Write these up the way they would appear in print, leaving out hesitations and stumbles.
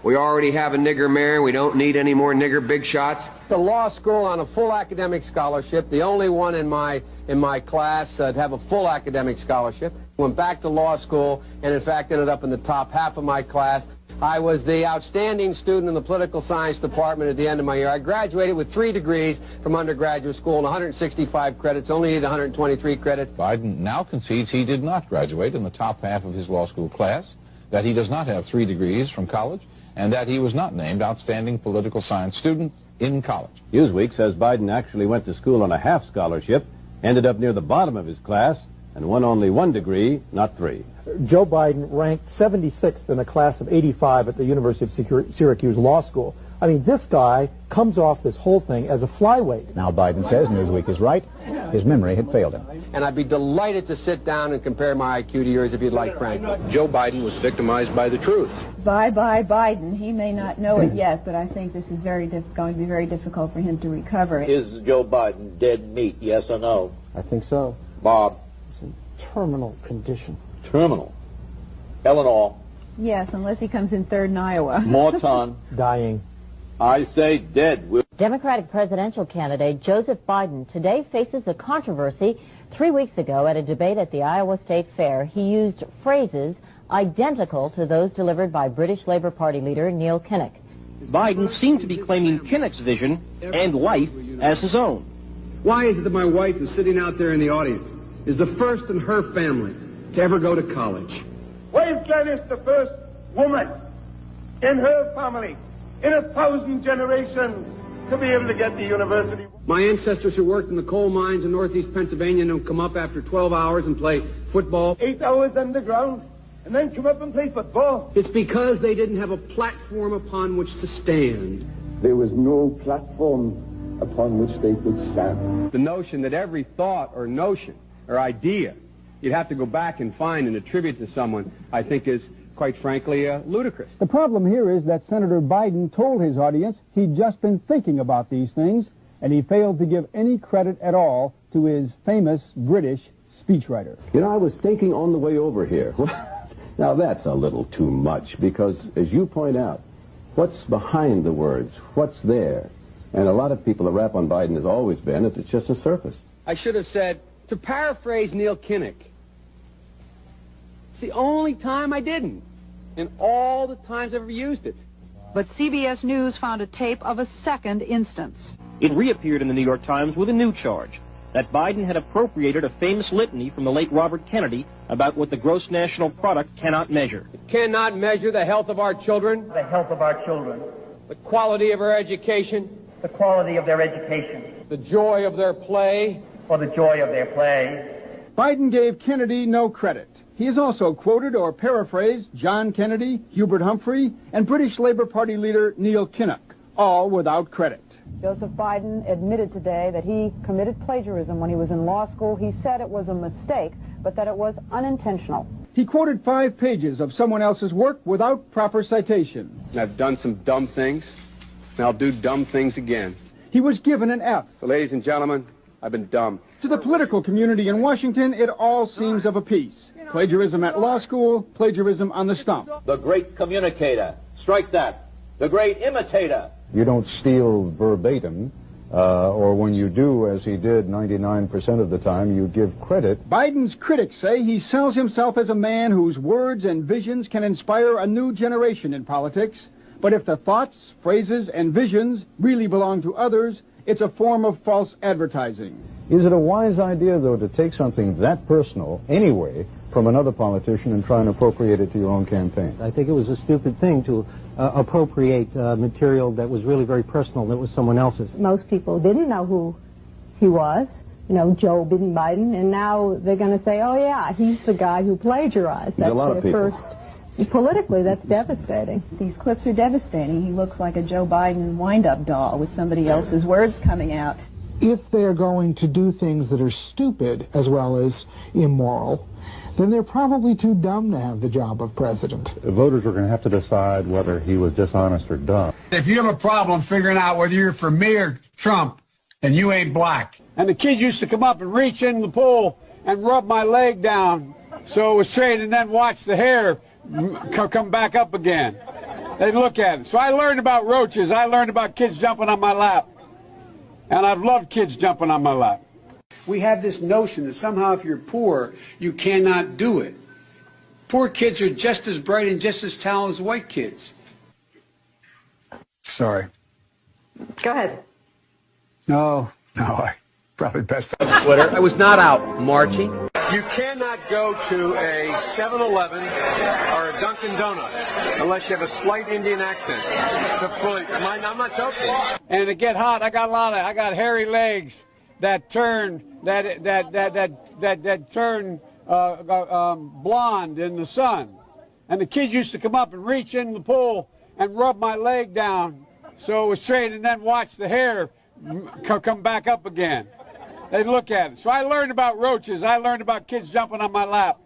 We already have a nigger mayor. We don't need any more nigger big shots. The law school on a full academic scholarship, the only one in my class to have a full academic scholarship. Went back to law school and, in fact, ended up in the top half of my class. I was the outstanding student in the political science department at the end of my year. I graduated with 3 degrees from undergraduate school and 165 credits, only needed 123 credits. Biden now concedes he did not graduate in the top half of his law school class, that he does not have 3 degrees from college, and that he was not named outstanding political science student in college. Newsweek says Biden actually went to school on a half scholarship, ended up near the bottom of his class, and won only 1 degree, not 3. Joe Biden ranked 76th in a class of 85 at the University of Syracuse Law School. I mean, this guy comes off this whole thing as a flyweight. Now Biden says Newsweek is right. His memory had failed him. And I'd be delighted to sit down and compare my IQ to yours if you'd like, Frank. Joe Biden was victimized by the truth. Bye-bye Biden. He may not know it yet, but I think this is going to be very difficult for him to recover. Is Joe Biden dead meat, yes or no? I think so. Bob? It's in terminal condition. Terminal. Eleanor? Yes, unless he comes in third in Iowa. Morton? Dying. I say dead. Democratic presidential candidate Joseph Biden today faces a controversy. 3 weeks ago at a debate at the Iowa State Fair, he used phrases identical to those delivered by British Labour Party leader Neil Kinnock. Biden seemed to be claiming Kinnock's vision and life as his own. Why is it that my wife is sitting out there in the audience, is the first in her family to ever go to college? Why is Gladys the first woman in her family in 1,000 generations to be able to get to university? My ancestors who worked in the coal mines in northeast Pennsylvania don't come up after 12 hours and play football. 8 hours underground and then come up and play football. It's because they didn't have a platform upon which to stand. There was no platform upon which they could stand. The notion that every thought or notion or idea you'd have to go back and find and attribute to someone, I think is, quite frankly, ludicrous. The problem here is that Senator Biden told his audience he'd just been thinking about these things, and he failed to give any credit at all to his famous British speechwriter. You know, I was thinking on the way over here. Now, that's a little too much, because, as you point out, what's behind the words? What's there? And a lot of people, the rap on Biden has always been that it's just a surface. I should have said, to paraphrase Neil Kinnock, it's the only time I didn't, and all the times I've ever used it. But CBS News found a tape of a second instance. It reappeared in the New York Times with a new charge, that Biden had appropriated a famous litany from the late Robert Kennedy about what the gross national product cannot measure. It cannot measure the health of our children. The health of our children. The quality of our education. The quality of their education. The joy of their play. Or the joy of their play. Biden gave Kennedy no credit. He has also quoted or paraphrased John Kennedy, Hubert Humphrey, and British Labour Party leader Neil Kinnock, all without credit. Joseph Biden admitted today that he committed plagiarism when he was in law school. He said it was a mistake, but that it was unintentional. He quoted 5 pages of someone else's work without proper citation. I've done some dumb things, and I'll do dumb things again. He was given an F. So, ladies and gentlemen, I've been dumb. To the political community in Washington, it all seems of a piece. Plagiarism at law school, plagiarism on the stump. The great communicator. Strike that. The great imitator. You don't steal verbatim, or when you do, as he did 99% of the time, you give credit. Biden's critics say he sells himself as a man whose words and visions can inspire a new generation in politics. But if the thoughts, phrases, and visions really belong to others, it's a form of false advertising. Is it a wise idea, though, to take something that personal, anyway, from another politician and try and appropriate it to your own campaign? I think it was a stupid thing to appropriate material that was really very personal, that was someone else's. Most people didn't know who he was, you know, Joe Biden, and now they're going to say, oh, yeah, he's the guy who plagiarized. That's a lot of people. Politically, that's devastating. These clips are devastating. He looks like a Joe Biden wind-up doll with somebody else's words coming out. If they're going to do things that are stupid as well as immoral, then they're probably too dumb to have the job of president. The voters are going to have to decide whether he was dishonest or dumb. If you have a problem figuring out whether you're for me or Trump, then you ain't black. And the kids used to come up and reach in the pool and rub my leg down so it was straight and then watch the hair come back up again. They'd look at it. So I learned about roaches. I learned about kids jumping on my lap. And I've loved kids jumping on my lap. We have this notion that somehow if you're poor, you cannot do it. Poor kids are just as bright and just as talented as white kids. Sorry. Go ahead. No, I probably best on Twitter. I was not out marching. You cannot go to a 7-Eleven or a Dunkin' Donuts unless you have a slight Indian accent. I'm not joking. And to get hot, I got hairy legs that turn turn blonde in the sun. And the kids used to come up and reach in the pool and rub my leg down so it was straight, and then watch the hair come back up again. They'd look at it. So I learned about roaches. I learned about kids jumping on my lap.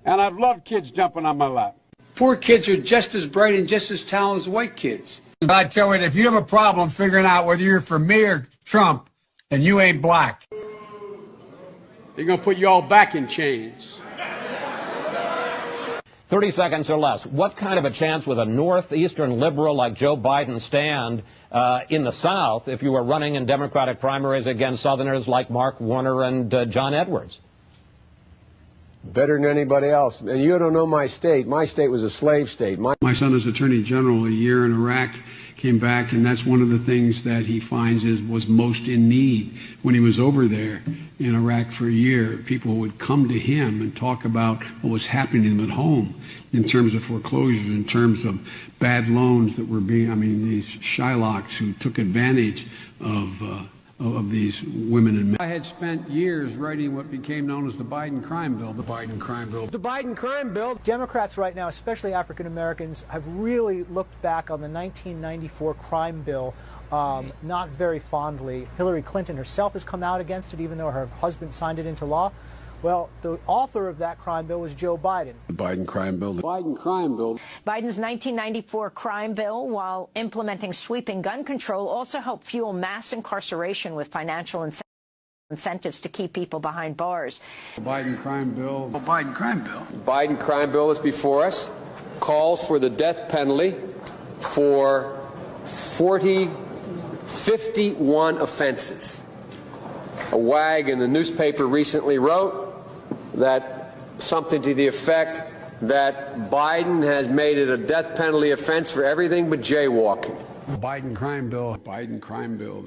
And I've loved kids jumping on my lap. Poor kids are just as bright and just as talented as white kids. I tell you, if you have a problem figuring out whether you're for me or Trump, then you ain't black. They're going to put you all back in chains. 30 seconds or less. What kind of a chance would a northeastern liberal like Joe Biden stand in the South if you were running in Democratic primaries against Southerners like Mark Warner and John Edwards? Better than anybody else. And you don't know my state. My state was a slave state. My son is Attorney General a year in Iraq, came back, and that's one of the things that he finds was most in need. When he was over there in Iraq for a year, people would come to him and talk about what was happening at home in terms of foreclosures, in terms of bad loans that were these Shylocks who took advantage of these women and men. I had spent years writing what became known as the Biden crime bill. The Biden crime bill. The Biden crime bill. Democrats right now, especially African Americans, have really looked back on the 1994 crime bill not very fondly. Hillary Clinton herself has come out against it, even though her husband signed it into law. Well, the author of that crime bill was Joe Biden. The Biden crime bill. The Biden crime bill. Biden's 1994 crime bill, while implementing sweeping gun control, also helped fuel mass incarceration with financial incentives to keep people behind bars. The Biden crime bill. The Biden crime bill. The Biden crime bill is before us. Calls for the death penalty for 51 offenses. A wag in the newspaper recently wrote that something to the effect that Biden has made it a death penalty offense for everything but jaywalking. Biden crime bill. Biden crime bill.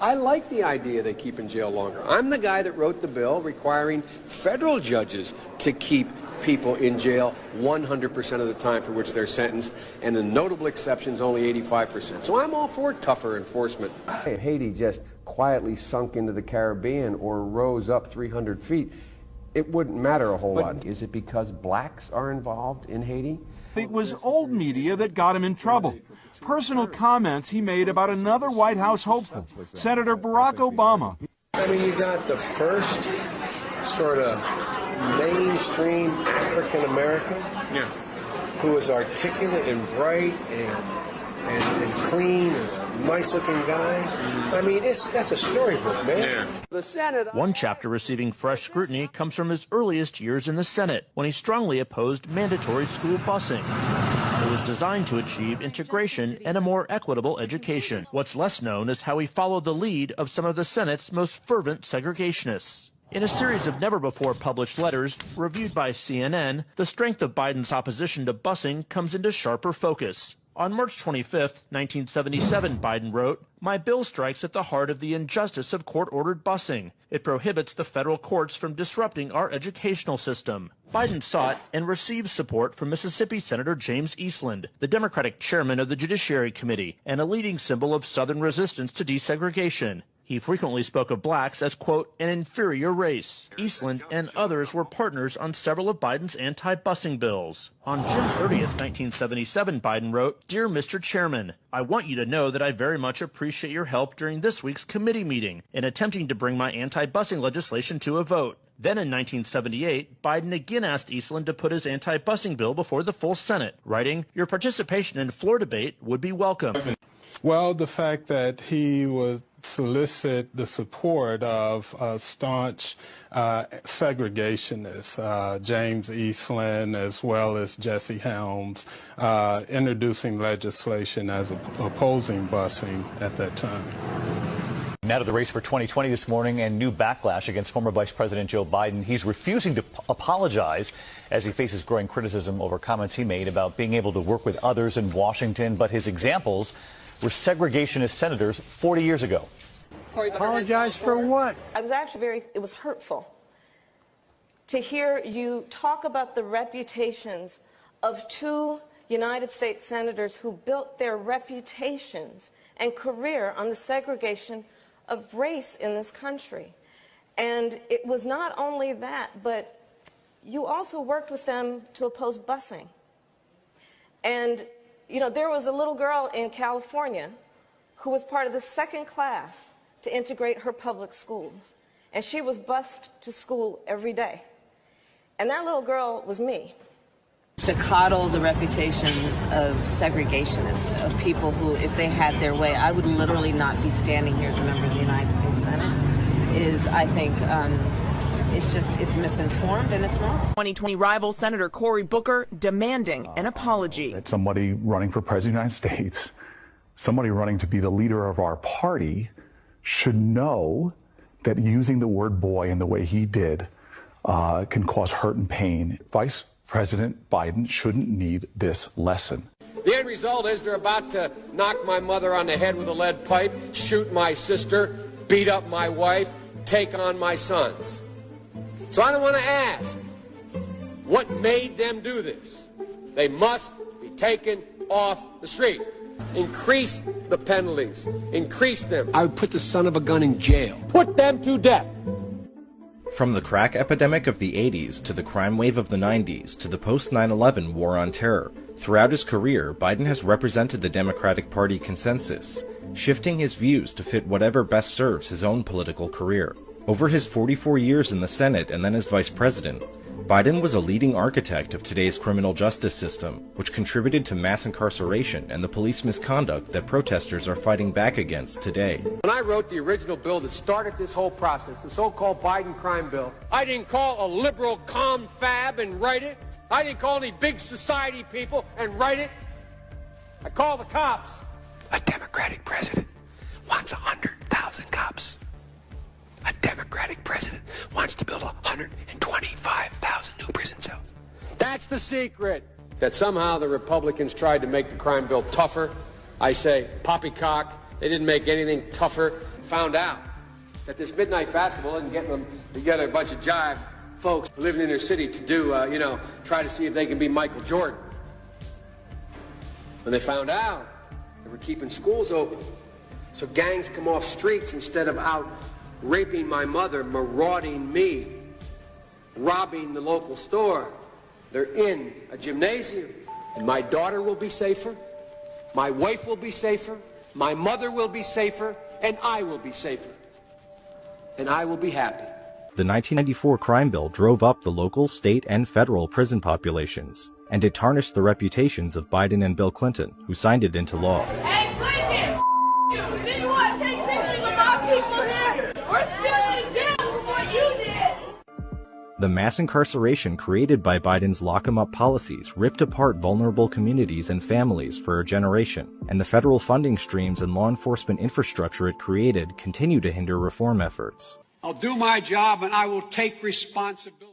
I like the idea they keep in jail longer. I'm the guy that wrote the bill requiring federal judges to keep people in jail 100% of the time for which they're sentenced, and the notable exceptions only 85%. So I'm all for tougher enforcement. If Haiti just quietly sunk into the Caribbean or rose up 300 feet, it wouldn't matter a whole lot. Is it because blacks are involved in Haiti? It was old media that got him in trouble. Personal comments he made about another White House hopeful, Senator Barack Obama. I mean, you got the first sort of mainstream African American who is articulate and bright and clean and a nice-looking guy. I mean, that's a storybook, man. The Senate. One chapter receiving fresh scrutiny comes from his earliest years in the Senate, when he strongly opposed mandatory school busing. It was designed to achieve integration and a more equitable education. What's less known is how he followed the lead of some of the Senate's most fervent segregationists. In a series of never-before-published letters reviewed by CNN, the strength of Biden's opposition to busing comes into sharper focus. On March 25, 1977, Biden wrote, "My bill strikes at the heart of the injustice of court-ordered busing. It prohibits the federal courts from disrupting our educational system." Biden sought and received support from Mississippi Senator James Eastland, the Democratic chairman of the Judiciary Committee, and a leading symbol of Southern resistance to desegregation. He frequently spoke of blacks as, quote, an inferior race. Eastland and others were partners on several of Biden's anti-busing bills. On June 30th, 1977, Biden wrote, "Dear Mr. Chairman, I want you to know that I very much appreciate your help during this week's committee meeting in attempting to bring my anti-busing legislation to a vote." Then in 1978, Biden again asked Eastland to put his anti-busing bill before the full Senate, writing, "Your participation in floor debate would be welcome." Well, the fact that he would solicit the support of staunch segregationists, James Eastland as well as Jesse Helms, introducing legislation as opposing busing at that time. Now to the race for 2020 this morning and new backlash against former Vice President Joe Biden. He's refusing to apologize as he faces growing criticism over comments he made about being able to work with others in Washington. But his examples were segregationist senators 40 years ago. Apologize for what? I was actually it was hurtful to hear you talk about the reputations of two United States senators who built their reputations and career on the segregation of race in this country. And it was not only that, but you also worked with them to oppose busing. And, you know, there was a little girl in California who was part of the second class to integrate her public schools. And she was bused to school every day. And that little girl was me. To coddle the reputations of segregationists, of people who, if they had their way, I would literally not be standing here as a member of the United States Senate, is, I think, it's misinformed and it's wrong. 2020 rival Senator Cory Booker demanding an apology. Somebody running for president of the United States, somebody running to be the leader of our party, should know that using the word boy in the way he did can cause hurt and pain. Vice President Biden shouldn't need this lesson. The end result is they're about to knock my mother on the head with a lead pipe, shoot my sister, beat up my wife, take on my sons. So I don't want to ask what made them do this. They must be taken off the street. Increase the penalties. Increase them. I would put the son of a gun in jail. Put them to death. From the crack epidemic of the 80s to the crime wave of the 90s to the post-9/11 war on terror, throughout his career, Biden has represented the Democratic Party consensus, shifting his views to fit whatever best serves his own political career. Over his 44 years in the Senate and then as vice president, Biden was a leading architect of today's criminal justice system, which contributed to mass incarceration and the police misconduct that protesters are fighting back against today. When I wrote the original bill that started this whole process, the so-called Biden crime bill, I didn't call a liberal confab and write it. I didn't call any big society people and write it. I called the cops. A Democratic president wants 100,000 cops. A Democratic president wants to build 125,000 new prison cells. That's the secret. That somehow the Republicans tried to make the crime bill tougher. I say, poppycock. They didn't make anything tougher. Found out that this midnight basketball isn't getting them together a bunch of jive folks living in their city to do, try to see if they can be Michael Jordan. When they found out, they were keeping schools open. So gangs come off streets instead of out raping my mother, marauding me, robbing the local store. They're in a gymnasium, and my daughter will be safer, my wife will be safer, my mother will be safer, and I will be safer. And I will be happy. The 1994 crime bill drove up the local, state, and federal prison populations, and it tarnished the reputations of Biden and Bill Clinton, who signed it into law. Hey, Clinton! You didn't want to take pictures of my people here! We're still in jail for what you did! The mass incarceration created by Biden's lock-em-up policies ripped apart vulnerable communities and families for a generation, and the federal funding streams and law enforcement infrastructure it created continue to hinder reform efforts. I'll do my job and I will take responsibility.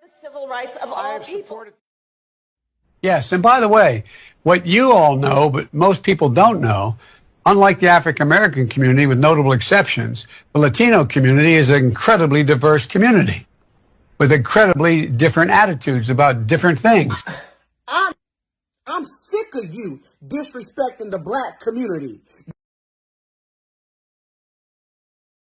The civil rights of all people. Yes, and by the way, what you all know, but most people don't know, unlike the African American community, with notable exceptions, the Latino community is an incredibly diverse community. with incredibly different attitudes about different things. I'm sick of you disrespecting the black community.